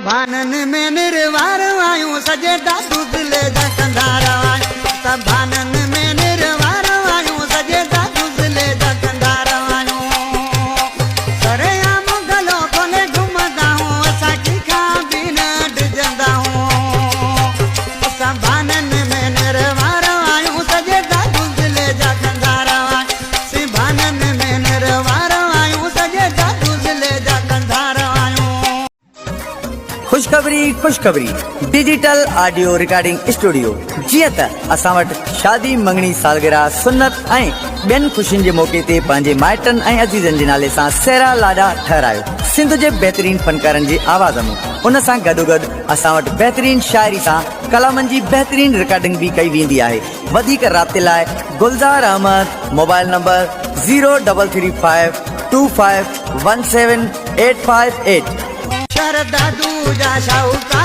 भानन में निर्वार आयूं सजे दादू दिले जा कंधारा आयूं सब भानन में निर्वार आयूं सजे दादू दिले जा कंधारा आयूं सरे आम गलो कोने घुमदा हूं असा की खा भी न डजंदा हूं सब भानन में निर्वार आयूं सजे दादू दिले जा कंधारा आयूं सी भानन में निर्वार आयूं सजे दादू दिले जा कंधारा आयूं। खुशखबरी डिजिटल ऑडियो रिकॉर्डिंग स्टूडियो जीअं त असां वटि शादी मंगणी सालगिरह सुन्नत ऐं ॿियनि ख़ुशियुनि जे मौक़े ते पंहिंजे माइटनि ऐं अज़ीज़नि जे नाले सां सेरा लाॾा ठहिरायो सिंध जे बहितरीन फनकारनि जी आवाज़ में उन सां गॾोगॾु असां वटि बहितरीन शाइरी सां कलामनि जी बहितरीन रिकॉर्डिंग भी कई वेंदी आहे। वधीक राब्ते लाइ गुलज़ार अहमद मोबाइल नंबर 033525178558। शरदा दूजा शाहूकार